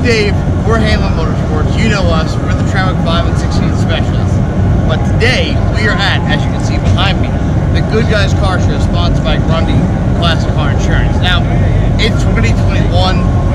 Dave, we're Hanlon Motorsports. You know us, we're the Trawick 5 and 16 specialists. But today, we are at, as you can see behind me, the Goodguys car show sponsored by Grundy Classic Car Insurance. Now, it's 2021,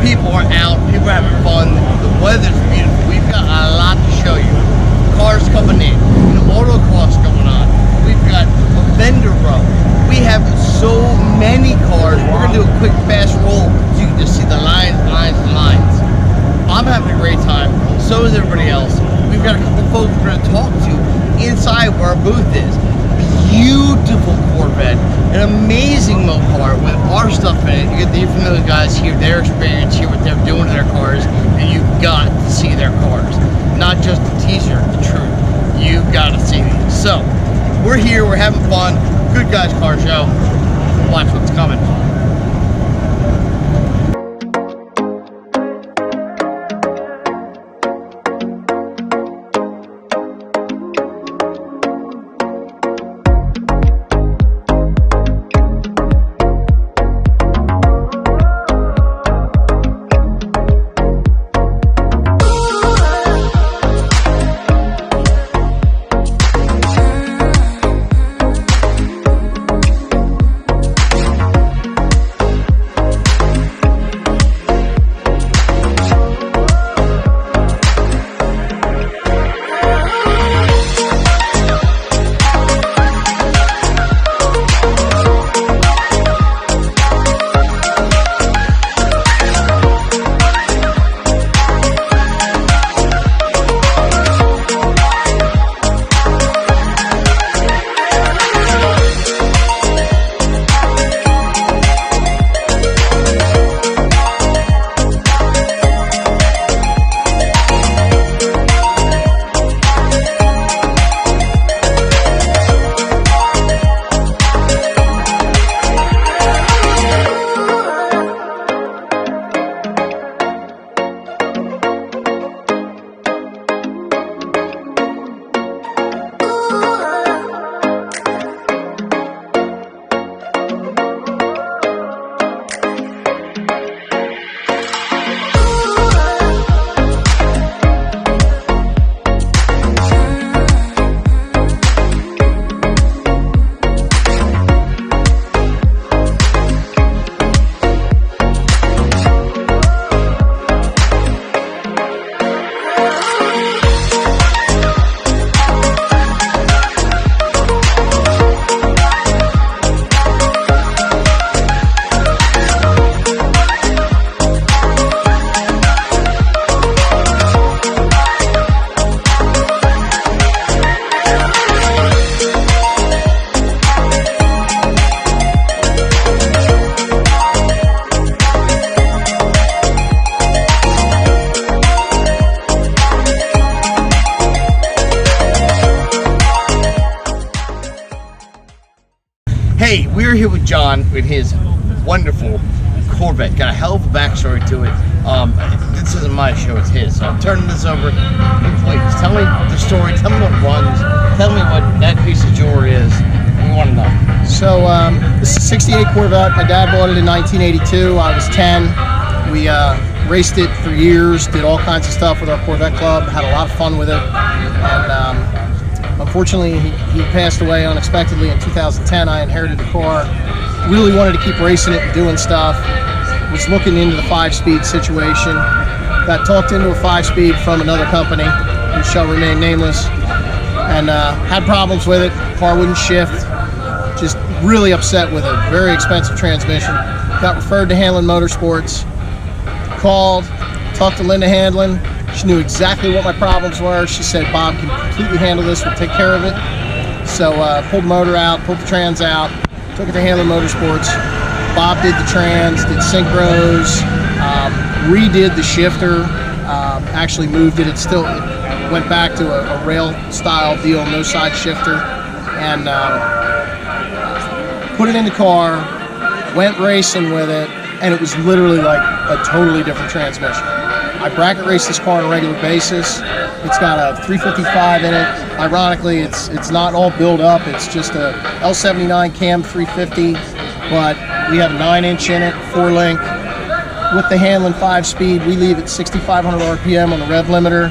people are out, people are having fun, the weather's beautiful, we've got a lot to show you. Cars coming in, the autocross going on, we've got a vendor row, we have so many cars. We're going to do a quick fast roll so you can just see the lines. I'm having a great time, so is everybody else. We've got a couple folks we're going to talk to inside where our booth is. Beautiful Corvette, an amazing Mopar with our stuff in it. You get to hear from those guys, hear their experience, hear what they're doing to their cars, and you've got to see their cars. Not just the teaser, the truth. You've got to see these. So, we're here, we're having fun. Goodguys car show. Watch what's coming. Hey, we're here with John with his wonderful Corvette. Got a hell of a backstory to it. This isn't my show, it's his. So I'm turning this over. Please, tell me the story, tell me what runs, tell me what that piece of jewelry is. We want to know. So, this is a 68 Corvette. My dad bought it in 1982. I was 10. We raced it for years, did all kinds of stuff with our Corvette club, had a lot of fun with it. And unfortunately, he passed away unexpectedly in 2010. I inherited the car. Really wanted to keep racing it and doing stuff. Was looking into the 5-speed situation. Got talked into a 5-speed from another company, who shall remain nameless, and had problems with it. Car wouldn't shift. Just really upset with it. Very expensive transmission. Got referred to Hanlon Motorsports. Called, talked to Linda Hanlon. She knew exactly what my problems were. She said, Bob can completely handle this, we'll take care of it. So pulled the motor out, pulled the trans out, took it to Hanlon Motorsports. Bob did the trans, did synchros, redid the shifter, actually moved it. It went back to a rail style deal, no side shifter, and put it in the car, went racing with it, and it was literally like a totally different transmission. I bracket race this car on a regular basis. It's got a 355 in it. Ironically, it's not all built up. It's just a L79 cam 350, but we have a 9-inch in it, 4-link. with the Hanlon 5-speed. We leave at 6,500 RPM on the rev limiter.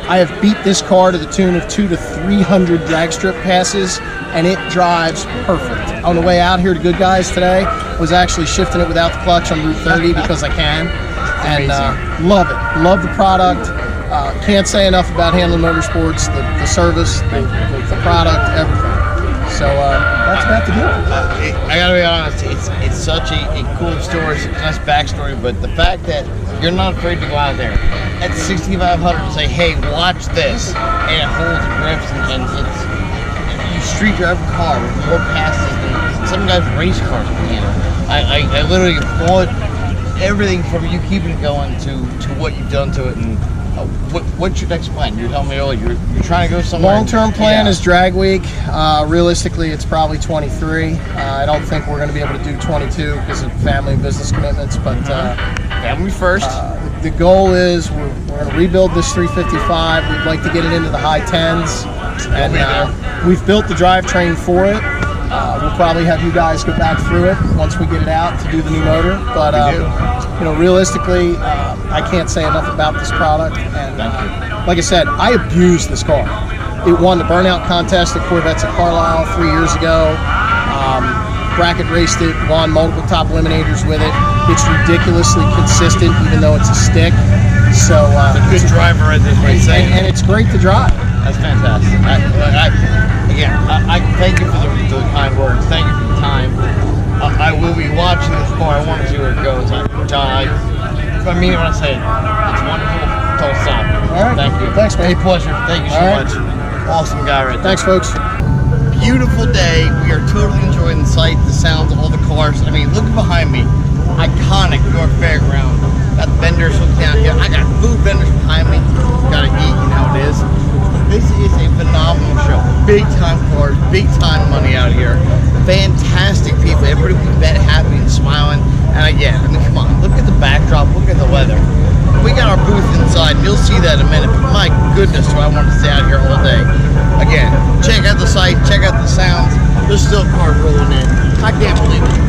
I have beat this car to the tune of 200 to 300 drag strip passes, and it drives perfect. On the way out here to Goodguys today, was actually shifting it without the clutch on Route 30 because I can, and love it. Love the product. Can't say enough about Hanlon Motorsports, the service, the product, everything. So that's about the deal. I gotta be honest, it's such a cool story, it's a nice backstory, but the fact that you're not afraid to go out there at 6,500 and say, hey, watch this, and it holds grips, and you street drive a car with more passes than some guys race cars can handle. I literally applaud everything from you keeping it going to what you've done to it. And what's your next plan? You told me earlier you're trying to go somewhere. Long-term plan is drag week. Realistically, it's probably 23. I don't think we're going to be able to do 22 because of family and business commitments. But family first. The goal is we're going to rebuild this 355. We'd like to get it into the high 10s, and we've built the drivetrain for it. We'll probably have you guys go back through it once we get it out to do the new motor. But you know, realistically, I can't say enough about this product. And like I said, I abused this car. It won the burnout contest at Corvettes at Carlisle 3 years ago. Bracket raced it, won multiple top eliminators with it. It's ridiculously consistent, even though it's a stick. So it's a good driver, as they say, and it's great to drive. That's fantastic. I thank you for the kind words. Thank you for the time. I will be watching this car. I want to see where it goes. John, I mean when I say it's wonderful. Don't stop. All right. Thank you. Thanks, man. A pleasure. Thank you so much. Awesome guy right there. Thanks, folks. Beautiful day. We are totally enjoying the sight, the sounds, all the cars. I mean, look behind me. Iconic York Fairground. Got vendors looking down here. I got food vendors behind me. Gotta eat, you know it is. This is a phenomenal show. Big time cars, big time money out here. Fantastic people. Everybody will be happy and smiling. And again, I mean, come on, look at the backdrop, look at the weather. We got our booth inside, and you'll see that in a minute. But my goodness, do I want to stay out here all day. Again, check out the site, check out the sounds. There's still cars rolling in. I can't believe it.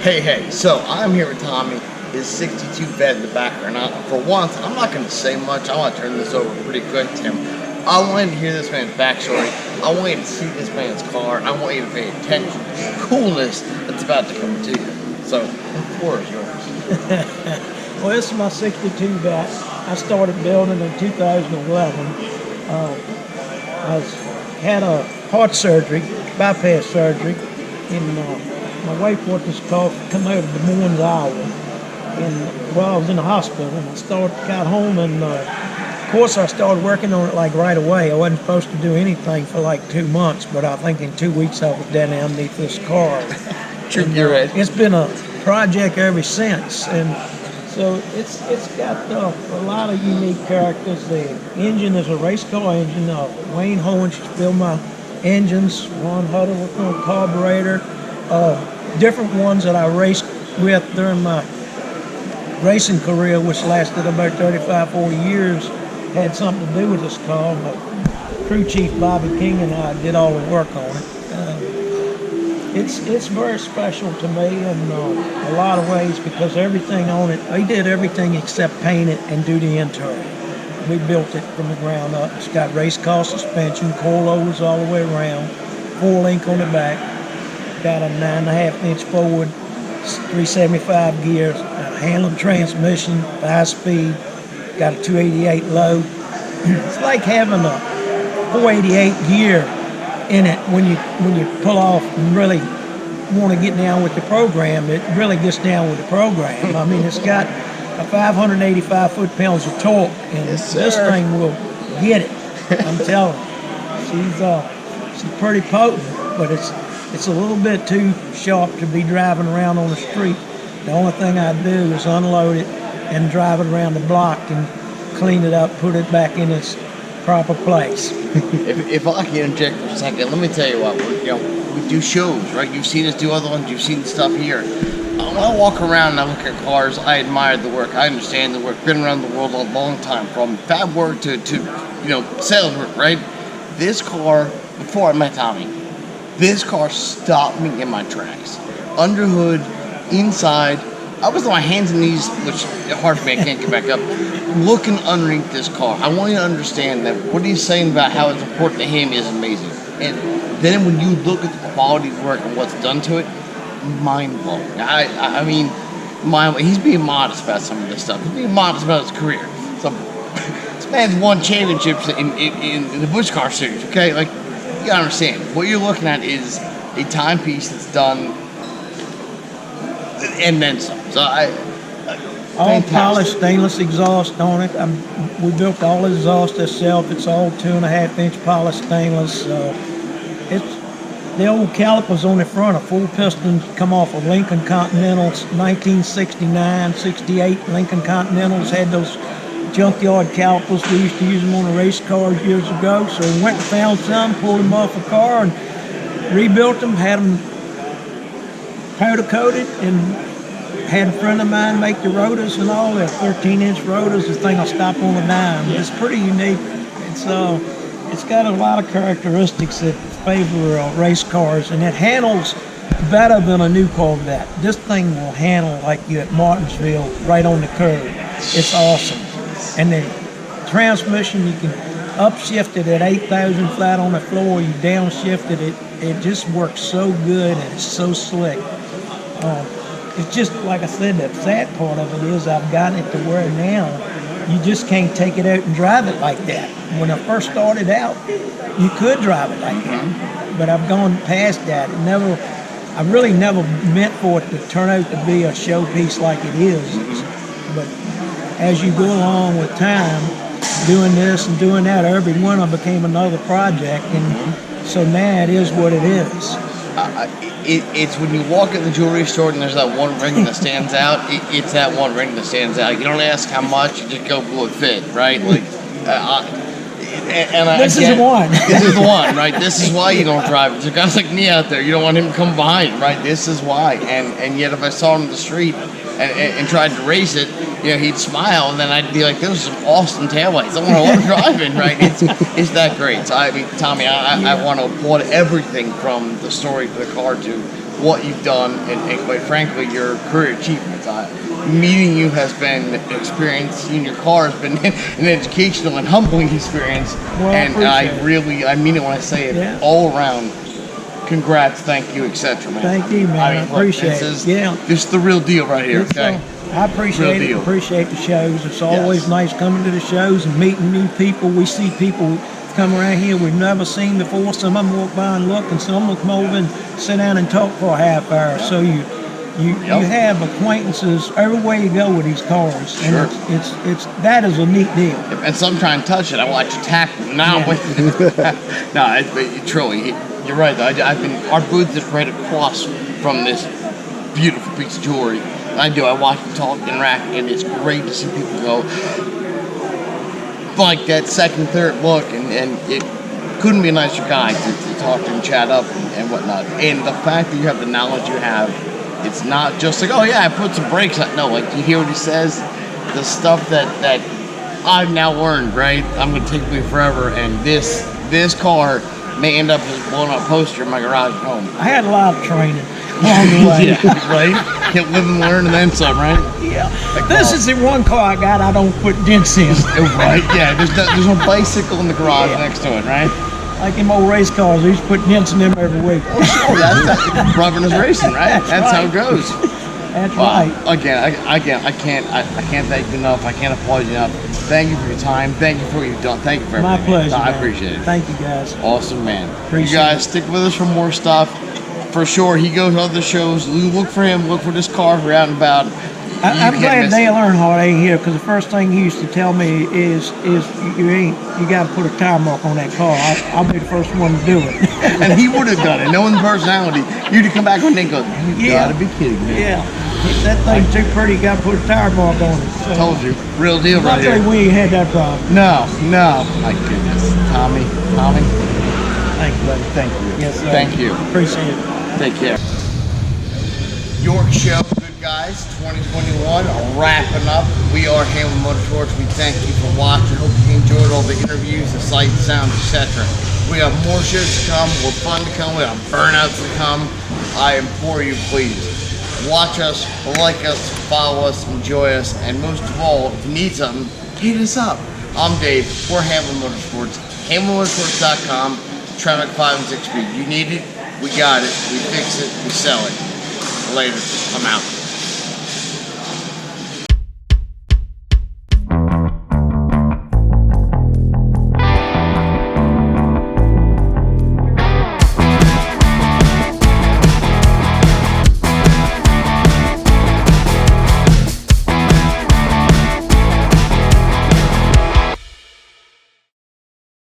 Hey, so I'm here with Tommy, his 62 vet in the background. Now, for once, I'm not going to say much. I want to turn this over pretty quick to him. I want you to hear this man's backstory. I want you to see this man's car. I want you to pay attention to the coolness that's about to come to you. So, the floor is yours. Well, this is my 62 vet. I started building in 2011. I had a heart surgery, bypass surgery, and my wife wanted this car to come over to Des Moines, Iowa. And while I was in the hospital, and got home and course, I started working on it like right away. I wasn't supposed to do anything for like 2 months, but I think in 2 weeks I was down underneath this car. You're right. It's been a project ever since, and so it's got a lot of unique characters. The engine is a race car engine. Wayne Hohensch built my engines. Ron Huddle with my carburetor. Different ones that I raced with during my racing career, which lasted about 35, 40 years, had something to do with this car. My crew chief Bobby King and I did all the work on it. It's very special to me in a lot of ways because everything on it, we did everything except paint it and do the interior. We built it from the ground up. It's got race car suspension, coilovers all the way around, 4-link on the back, got a 9.5-inch forward, 375 gears, a Hanlon transmission, 5-speed, got a 288 low. It's like having a 488 gear in it when you pull off and really want to get down with the program. It really gets down with the program. I mean, it's got a 585 foot-pounds of torque, and this thing will get it. I'm telling you, she's pretty potent, but it's a little bit too sharp to be driving around on the street. The only thing I do is unload it and drive it around the block and clean it up, put it back in its proper place. If I can interject for a second, let me tell you what, we do shows, right? You've seen us do other ones, you've seen the stuff here. When I walk around and I look at cars, I admire the work, I understand the work, been around the world a long time, from fab work to sales work, right? This car, before I met Tommy, this car stopped me in my tracks. Underhood, inside, I was on my hands and knees, which is hard for me, I can't get back up, looking underneath this car. I want you to understand that what he's saying about how it's important to him is amazing. And then when you look at the quality of work and what's done to it, mind-blowing. I mean, he's being modest about some of this stuff. He's being modest about his career. So, this man's won championships in the Busch Car Series, okay? Like, you gotta understand, what you're looking at is a timepiece that's done and then some. So all polished stainless exhaust on it. We built all the exhaust ourselves. It's all 2.5-inch polished stainless. It's the old calipers on the front. A full piston come off of Lincoln Continentals, 1969, 68 Lincoln Continentals had those junkyard calipers. We used to use them on the race cars years ago. So we went and found some, pulled them off a car, and rebuilt them. Had them powder coated, and had a friend of mine make the rotors and all. They're 13-inch rotors. The thing will stop on a dime. It's pretty unique. It's got a lot of characteristics that favor race cars, and it handles better than a new Corvette. This thing will handle like you at Martinsville, right on the curb. It's awesome. And the transmission, you can upshift it at 8,000 flat on the floor. You downshift it. It just works so good, and it's so slick. It's just, like I said, the sad part of it is I've gotten it to where now you just can't take it out and drive it like that. When I first started out, you could drive it like that, but I've gone past that. I really never meant for it to turn out to be a showpiece like it is. But as you go along with time, doing this and doing that, every winter became another project, and so now it is what it is. It's when you walk in the jewelry store and there's that one ring that stands out. It's that one ring that stands out. You don't ask how much, you just go, will it fit, right? Like, this is the one. This is the one, right? This is why you don't drive it. There's guys like me out there. You don't want him to come behind, right? This is why. And yet, if I saw him in the street and tried to race it, he'd smile, and then I'd be like, "Those are some awesome taillights. I want to love driving." Right? It's that great. So I mean, Tommy, I want to applaud everything from the story to the car to what you've done, and quite frankly, your career achievements. Meeting you has been an experience. Seeing your car has been an educational and humbling experience. Well, and I mean it when I say it. Yeah. All around. Congrats, thank you, etc. Man. Thank you, man. I appreciate it. This is the real deal right here. Okay. I appreciate it. Appreciate the shows. It's always nice coming to the shows and meeting new people. We see people come around here we've never seen before. Some of them walk by and look, and some of them come over and sit down and talk for a half hour. So you You have acquaintances everywhere you go with these cars, Sure. and it's that is a neat deal. And some try and touch it. I watch you tackle. Now, truly, you're right. Though. I've been our booth is right across from this beautiful piece of jewelry. I watch them talk, interact, and it's great to see people go like that second, third look, and it couldn't be a nicer guy to talk to and chat up and whatnot. And the fact that you have the knowledge you have, it's not just like, oh yeah, I put some brakes on. No, like you hear what he says, the stuff that I've now learned, right? I'm gonna take me forever, and this car may end up as a blown up poster in my garage at home. I had a lot of training along the way. Yeah, right? Can't live and learn and then some, right? Yeah. This is the one car I got I don't put dents in. Right, yeah. There's no bicycle in the garage next to it, right? Like them old race cars, they used to put dents in them every week. Oh, that's rubbing is racing, right? That's how it goes. That's right. Again, I can't thank you enough. I can't applaud you enough. Thank you for your time. Thank you for what you've done. Thank you for everything. My pleasure. I man. appreciate it. Thank you, guys. Awesome, man. Appreciate you guys stick with us for more stuff. For sure, he goes to other shows. You look for him. Look for this car if you're out and about. I'm glad Dale Earnhardt ain't here, because the first thing he used to tell me is you got to put a tire mark on that car. I'll be the first one to do it. And he would have done it. Knowing the personality, you'd have come back one day and go, you gotta be kidding me. Yeah. That thing's too pretty, you got to put a tire mark on it. So, Told you, real deal right luckily here. we ain't had that problem. No. My goodness. Tommy. Thank you, buddy. Thank you. Yes, sir. Thank you. Appreciate it. Take care. York Show, good guys, 2021, wrapping up. We are Hanlon Motorsports. We thank you for watching. Hope you enjoyed all the interviews, the sights, sounds, etc. We have more shows to come, more fun to come, we have burnouts to come. I implore you, please, watch us, like us, follow us, enjoy us, and most of all, if you need something, hit us up. I'm Dave, we're Hanlon Motorsports, HanlonMotorsports.com, Tremec 5 and 6 speed. You need it, we got it, we fix it, we sell it. Later, I'm out.